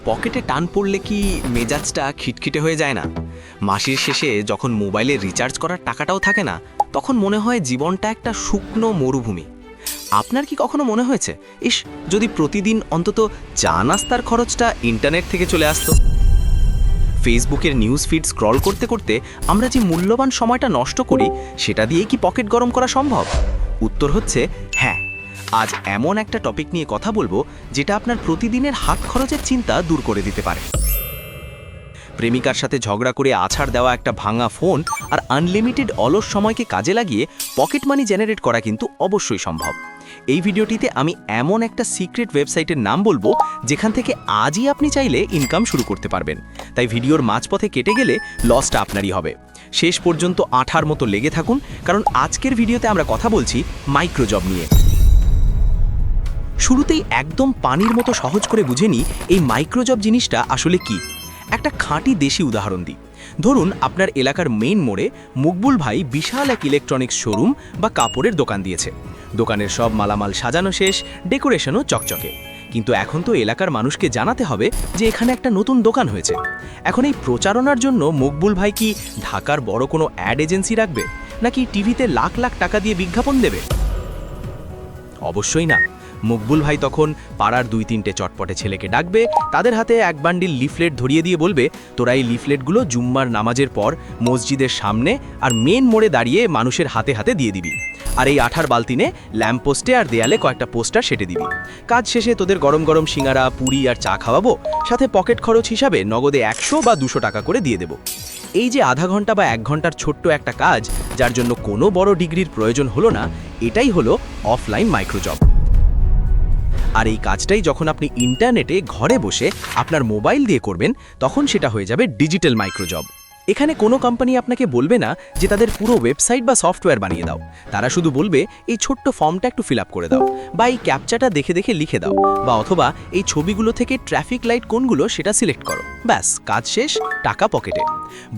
পকেটে টান পড়লে কি মেজাজটা খিটখিটে হয়ে যায় না? মাসের শেষে যখন মোবাইলে রিচার্জ করার টাকাটাও থাকে না, তখন মনে হয় জীবনটা একটা শুকনো মরুভূমি। আপনার কি কখনো মনে হয়েছে, ইস, যদি প্রতিদিন অন্তত চা নাস্তার খরচটা ইন্টারনেট থেকে চলে আসতো? ফেসবুকের নিউজ ফিড স্ক্রল করতে করতে আমরা যে মূল্যবান সময়টা নষ্ট করি, সেটা দিয়েই কি পকেট গরম করা সম্ভব? উত্তর হচ্ছে হ্যাঁ। আজ এমন একটা টপিক নিয়ে কথা বলবো যেটা আপনার প্রতিদিনের হাত খরচের চিন্তা দূর করে দিতে পারে। প্রেমিকার সাথে ঝগড়া করে আছাড় দেওয়া একটা ভাঙা ফোন আর আনলিমিটেড অলস সময়কে কাজে লাগিয়ে পকেট মানি জেনারেট করা কিন্তু অবশ্যই সম্ভব। এই ভিডিওটিতে আমি এমন একটা সিক্রেট ওয়েবসাইটের নাম বলবো যেখান থেকে আজই আপনি চাইলে ইনকাম শুরু করতে পারবেন। তাই ভিডিওর মাঝপথে কেটে গেলে লসটা আপনারই হবে। শেষ পর্যন্ত আঠার মতো লেগে থাকুন, কারণ আজকের ভিডিওতে আমরা কথা বলছি মাইক্রোজব নিয়ে। শুরুতেই একদম পানির মতো সহজ করে বুঝে নিই এই মাইক্রোজব জিনিসটা আসলে কি। একটা খাঁটি দেশি উদাহরণ দিই। ধরুন আপনার এলাকার মেইন মোড়ে মকবুল ভাই বিশাল এক ইলেকট্রনিক্স শোরুম বা কাপড়ের দোকান দিয়েছে। দোকানের সব মালামাল সাজানো শেষ, ডেকোরেশনও চকচকে। কিন্তু এখন তো এলাকার মানুষকে জানাতে হবে যে এখানে একটা নতুন দোকান হয়েছে। এখন এই প্রচারণার জন্য মকবুল ভাই কি ঢাকার বড় কোনো অ্যাড এজেন্সি রাখবে, নাকি টিভিতে লাখ লাখ টাকা দিয়ে বিজ্ঞাপন দেবে? অবশ্যই না। মকবুল ভাই তখন পাড়ার 2-3টে চটপটে ছেলেকে ডাকবে, তাদের হাতে এক বান্ডিল লিফলেট ধরিয়ে দিয়ে বলবে, তোরা এই লিফলেটগুলো জুম্মার নামাজের পর মসজিদের সামনে আর মেন মোড়ে দাঁড়িয়ে মানুষের হাতে হাতে দিয়ে দিবি। আর এই আঠার বালতিনে ল্যাম্পপোস্টে আর দেয়ালে কয়েকটা পোস্টার সেটে দিবি। কাজ শেষে তোদের গরম গরম সিঙ্গারা, পুরি আর চা খাওয়াবো, সাথে পকেট খরচ হিসাবে নগদে 100 বা 200 টাকা করে দিয়ে দেবো। এই যে আধা ঘন্টা বা 1 ঘন্টার ছোট্ট একটা কাজ, যার জন্য কোনো বড় ডিগ্রির প্রয়োজন হলো না, এটাই হলো অফলাইন মাইক্রোজব। আর এই কাজটাই যখন আপনি ইন্টারনেটে ঘরে বসে আপনার মোবাইল দিয়ে করবেন, তখন সেটা হয়ে যাবে ডিজিটাল মাইক্রোজব। এখানে কোনো কোম্পানি আপনাকে বলবে না যে তাদের পুরো ওয়েবসাইট বা সফটওয়্যার বানিয়ে দাও। তারা শুধু বলবে এই ছোট্ট ফর্মটা একটু ফিল আপ করে দাও, বা এই ক্যাপচাটা দেখে দেখে লিখে দাও, বা অথবা এই ছবিগুলো থেকে ট্রাফিক লাইট কোনগুলো সেটা সিলেক্ট করো। ব্যাস, কাজ শেষ, টাকা পকেটে।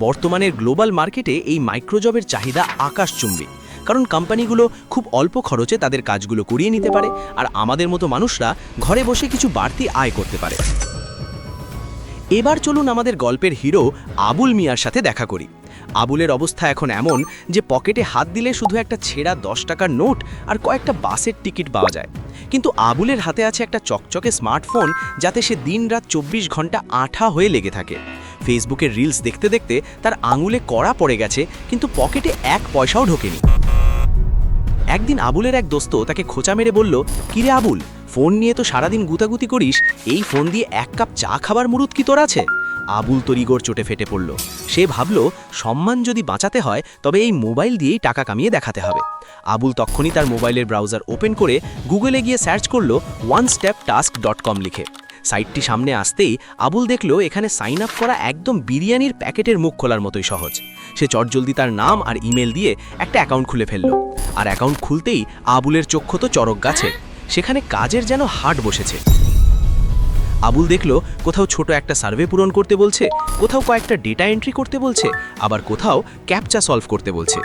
বর্তমানের গ্লোবাল মার্কেটে এই মাইক্রোজবের চাহিদা আকাশচুম্বী, কারণ কোম্পানিগুলো খুব অল্প খরচে তাদের কাজগুলো করিয়ে নিতে পারে, আর আমাদের মতো মানুষরা ঘরে বসে কিছু বাড়তি আয় করতে পারে। এবার চলুন আমাদের গল্পের হিরো আবুল মিয়ার সাথে দেখা করি। আবুলের অবস্থা এখন এমন যে পকেটে হাত দিলে শুধু একটা ছেঁড়া 10 টাকার নোট আর কয়েকটা বাসের টিকিট পাওয়া যায়। কিন্তু আবুলের হাতে আছে একটা চকচকে স্মার্টফোন, যাতে সে দিন-রাত 24 ঘন্টা আঠা হয়ে লেগে থাকে। ফেসবুকের রিলস দেখতে দেখতে তার আঙুলে কড়া পড়ে গেছে, কিন্তু পকেটে 1 পয়সাও ঢোকেনি। একদিন আবুলের এক দোস্ত তাকে খোঁচা মেরে বলল, কিরে আবুল, ফোন নিয়ে তো সারাদিন গুতাগুতি করিস, এই ফোন দিয়ে 1 কাপ চা খাবার মুরুদ কি তোর আছে? আবুল তড়িগড় চোটে ফেটে পড়ল। সে ভাবল, সম্মান যদি বাঁচাতে হয় তবে এই মোবাইল দিয়েই টাকা কামিয়ে দেখাতে হবে। আবুল তখনই তার মোবাইলের ব্রাউজার ওপেন করে গুগলে গিয়ে সার্চ করল onesteptask.com লিখে। সাইটটি সামনে আসতেই আবুল দেখল এখানে সাইন আপ করা একদম বিরিয়ানির প্যাকেটের মুখ খোলার মতোই সহজ। সে চটজলদি তার নাম আর ইমেল দিয়ে একটা অ্যাকাউন্ট খুলে ফেলল। আর অ্যাকাউন্ট খুলতেই আবুলের চক্ষু তো চরক গাছে, সেখানে কাজের যেন হাট বসেছে। আবুল দেখল কোথাও ছোট একটা সার্ভে পূরণ করতে বলছে, কোথাও কয়েকটা ডেটা এন্ট্রি করতে বলছে, আবার কোথাও ক্যাপচা সলভ করতে বলছে।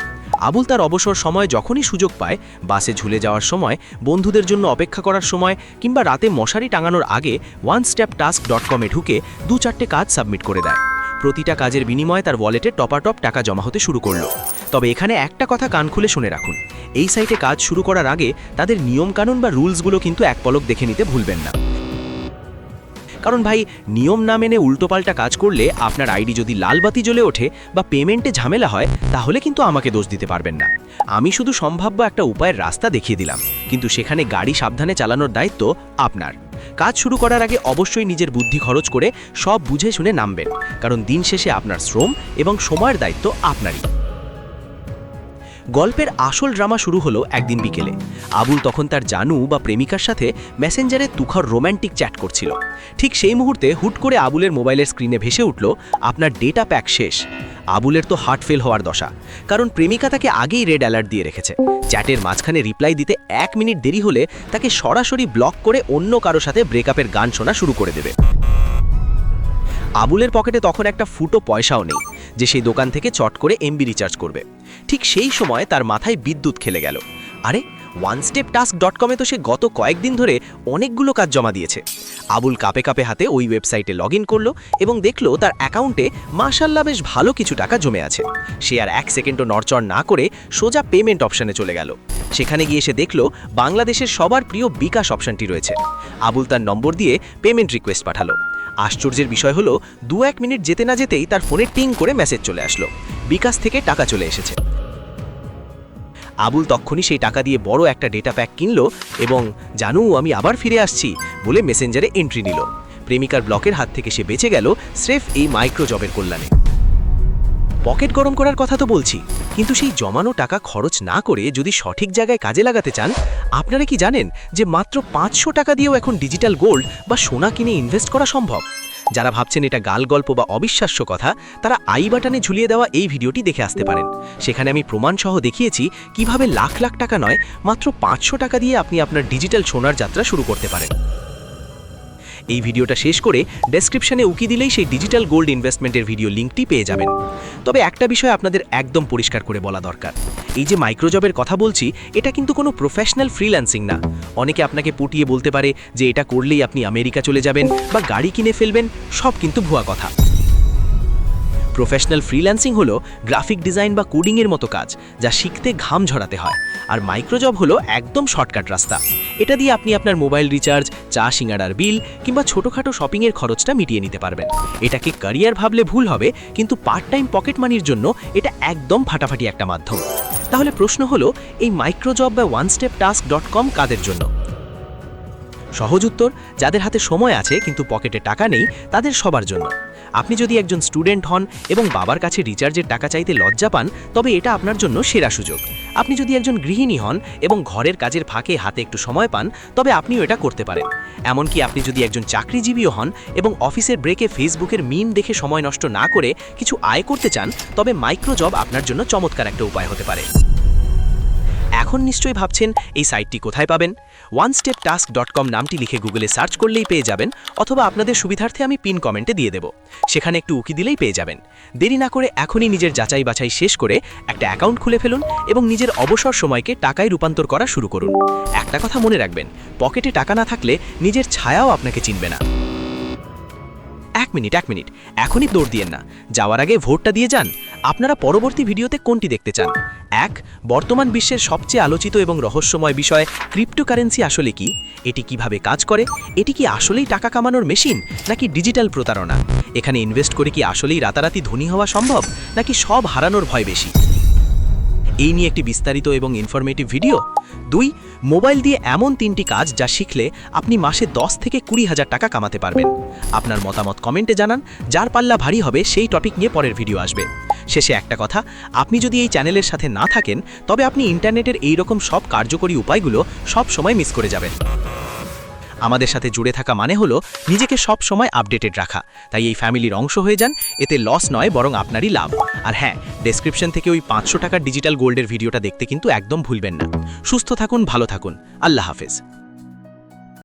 আবুল তার অবসর সময় যখনই সুযোগ পায়, বাসে ঝুলে যাওয়ার সময়, বন্ধুদের জন্য অপেক্ষা করার সময়, কিংবা রাতে মশারি টাঙানোর আগে onesteptask.com-এ ঢুকে 2-4টে কাজ সাবমিট করে দেয়। প্রতিটা কাজের বিনিময়ে তার ওয়ালেটে টপাটপ টাকা জমা হতে শুরু করলো। তবে এখানে একটা কথা কান খুলে শুনে রাখুন, এই সাইটে কাজ শুরু করার আগে তাদের নিয়মকানুন বা রুলসগুলো কিন্তু এক পলক দেখে নিতে ভুলবেন না। কারণ ভাই, নিয়ম না মেনে উল্টোপাল্টা কাজ করলে আপনার আইডি যদি লাল বাতি জ্বলে ওঠে বা পেমেন্টে ঝামেলা হয়, তাহলে কিন্তু আমাকে দোষ দিতে পারবেন না। আমি শুধু সম্ভাব্য একটা উপায়ের রাস্তা দেখিয়ে দিলাম, কিন্তু সেখানে গাড়ি সাবধানে চালানোর দায়িত্ব আপনার। কাজ শুরু করার আগে অবশ্যই নিজের বুদ্ধি খরচ করে সব বুঝে শুনে নামবেন, কারণ দিন শেষে আপনার শ্রম এবং সময়ের দায়িত্ব আপনারই। গল্পের আসল ড্রামা শুরু হলো একদিন বিকেলে। আবুল তখন তার জানু বা প্রেমিকার সাথে মেসেঞ্জারে তুখর রোম্যান্টিক চ্যাট করছিল। ঠিক সেই মুহূর্তে হুট করে আবুলের মোবাইলের স্ক্রিনে ভেসে উঠল, আপনার ডেটা প্যাক শেষ। আবুলের তো হার্ট ফেল হওয়ার দশা, কারণ প্রেমিকা তাকে আগেই রেড অ্যালার্ট দিয়ে রেখেছে। চ্যাটের মাঝখানে রিপ্লাই দিতে 1 মিনিট দেরি হলে তাকে সরাসরি ব্লক করে অন্য কারো সাথে ব্রেকআপের গান শোনা শুরু করে দেবে। আবুলের পকেটে তখন একটা ফুটো পয়সাও নেই যে সেই দোকান থেকে চট করে এমবি রিচার্জ করবে। ঠিক সেই সময় তার মাথায় বিদ্যুৎ খেলে গেল। আরে onesteptask.com-এ তো সে গত কয়েকদিন ধরে অনেকগুলো কাজ জমা দিয়েছে। আবুল কাঁপে কাঁপে হাতে ওই ওয়েবসাইটে লগ ইন করলো এবং দেখলো তার অ্যাকাউন্টে মাশাল্লাহ বেশ ভালো কিছু টাকা জমে আছে। সে আর 1 সেকেন্ডও নড়চড় না করে সোজা পেমেন্ট অপশানে চলে গেল। সেখানে গিয়ে সে দেখলো বাংলাদেশের সবার প্রিয় বিকাশ অপশানটি রয়েছে। আবুল তার নম্বর দিয়ে পেমেন্ট রিকোয়েস্ট পাঠালো। আশ্চর্যের বিষয় হলো 2-1 মিনিট যেতে না যেতেই তার ফোনে টিং করে মেসেজ চলে আসলো, বিকাশ থেকে টাকা চলে এসেছে। আবুল তক্ষুনি সেই টাকা দিয়ে বড় একটা ডেটা প্যাক কিনলো এবং জানু আমি আবার ফিরে আসছি বলে মেসেঞ্জারে এন্ট্রি নিল। প্রেমিকার ব্লকের হাত থেকে সে বেঁচে গেল স্রেফ এই মাইক্রো জবের কল্যাণে। পকেট গরম করার কথা তো বলছি, কিন্তু সেই জমানো টাকা খরচ না করে যদি সঠিক জায়গায় কাজে লাগাতে চান, আপনারা কি জানেন যে মাত্র 500 টাকা দিয়েও এখন ডিজিটাল গোল্ড বা সোনা কিনে ইনভেস্ট করা সম্ভব? যারা ভাবছেন এটা গাল গল্প বা অবিশ্বাস্য কথা, তারা আই বাটনে ঝুলিয়ে দেওয়া এই ভিডিওটি দেখে আসতে পারেন। সেখানে আমি প্রমাণসহ দেখিয়েছি কিভাবে লাখ লাখ টাকা নয়, মাত্র 500 টাকা দিয়ে আপনি আপনার ডিজিটাল সোনার যাত্রা শুরু করতে পারেন। এই ভিডিওটা শেষ করে ডেসক্রিপশনে উকি দিলেই সেই ডিজিটাল গোল্ড ইনভেস্টমেন্টের ভিডিও লিঙ্কটি পেয়ে যাবেন। তবে একটা বিষয় আপনাদের একদম পরিষ্কার করে বলা দরকার, এই যে মাইক্রোজবের কথা বলছি, এটা কিন্তু কোনো প্রফেশনাল ফ্রিল্যান্সিং না। অনেকে আপনাকে পটিয়ে বলতে পারে যে এটা করলেই আপনি আমেরিকা চলে যাবেন বা গাড়ি কিনে ফেলবেন, সব কিন্তু ভুয়া কথা। প্রফেশনাল ফ্রিল্যান্সিং হলো গ্রাফিক ডিজাইন বা কোডিংয়ের মতো কাজ, যা শিখতে ঘাম ঝরাতে হয়। আর মাইক্রোজব হলো একদম শর্টকাট রাস্তা। এটা দিয়ে আপনি আপনার মোবাইল রিচার্জ, চা সিঙ্গাড়ার বিল কিংবা ছোটোখাটো শপিংয়ের খরচটা মিটিয়ে নিতে পারবেন। এটাকে ক্যারিয়ার ভাবলে ভুল হবে, কিন্তু পার্ট টাইম পকেট মানির জন্য এটা একদম ফাটাফাটি একটা মাধ্যম। তাহলে প্রশ্ন হলো, এই মাইক্রোজব বা onesteptask.com কাদের জন্য? সহজ উত্তর, যাদের হাতে সময় আছে কিন্তু পকেটে টাকা নেই, তাদের সবার জন্য। আপনি যদি একজন স্টুডেন্ট হন এবং বাবার কাছে রিচার্জের টাকা চাইতে লজ্জা পান, তবে এটা আপনার জন্য সেরা সুযোগ। আপনি যদি একজন গৃহিণী হন এবং ঘরের কাজের ফাঁকে হাতে একটু সময় পান, তবে আপনিও এটা করতে পারেন। এমনকি আপনি যদি একজন চাকরিজীবীও হন এবং অফিসের ব্রেকে ফেসবুকের মিম দেখে সময় নষ্ট না করে কিছু আয় করতে চান, তবে মাইক্রোজব আপনার জন্য চমৎকার একটা উপায় হতে পারে। এখন নিশ্চয়ই ভাবছেন এই সাইটটি কোথায় পাবেন? onesteptask.com নামটি লিখে গুগলে সার্চ করলেই পেয়ে যাবেন, অথবা আপনাদের সুবিধার্থে আমি পিন কমেন্টে দিয়ে দেব। সেখানে একটু উকি দিলেই পেয়ে যাবেন। দেরি না করে এখনই নিজের যাচাই বাছাই শেষ করে একটা অ্যাকাউন্ট খুলে ফেলুন এবং নিজের অবসর সময়কে টাকায় রূপান্তর করা শুরু করুন। একটা কথা মনে রাখবেন, পকেটে টাকা না থাকলে নিজের ছায়াও আপনাকে চিনবে না। এক মিনিট, এখনই দৌড় দিয়েন না। যাওয়ার আগে ভোটটা দিয়ে যান। আপনারা পরবর্তী ভিডিওতে কোনটি দেখতে চান? 1. বর্তমান বিশ্বের সবচেয়ে আলোচিত এবং রহস্যময় বিষয় ক্রিপ্টোকারেন্সি আসলে কি? এটি কিভাবে কাজ করে? এটি কি আসলেই টাকা কামানোর মেশিন নাকি ডিজিটাল প্রতারণা? এখানে ইনভেস্ট করে কি আসলেই রাতারাতি ধনী হওয়া সম্ভব নাকি সব হারানোর ভয় বেশি? এই নিয়ে একটি বিস্তারিত এবং ইনফরমেটিভ ভিডিও। 2. মোবাইল দিয়ে এমন 3টি কাজ যা শিখলে আপনি মাসে 10 থেকে 20,000 টাকা কামাতে পারবেন। আপনার মতামত কমেন্টে জানান। যার পাল্লা ভারী হবে সেই টপিক নিয়ে পরের ভিডিও আসবে। শেষে একটা কথা, আপনি যদি এই চ্যানেলের সাথে না থাকেন, তবে আপনি ইন্টারনেটের এই রকম সব কার্যকরী উপায়গুলো সব সময় মিস করে যাবেন। আমাদের সাথে জুড়ে থাকা মানে হলো নিজেকে সব সময় আপডেটেড রাখা। তাই এই ফ্যামিলির অংশ হয়ে যান, এতে লস নয় বরং আপনারই লাভ। আর হ্যাঁ, ডেসক্রিপশন থেকে ওই 500 টাকার ডিজিটাল গোল্ডের ভিডিওটা দেখতে কিন্তু একদম ভুলবেন না। সুস্থ থাকুন, ভালো থাকুন, আল্লাহ হাফেজ।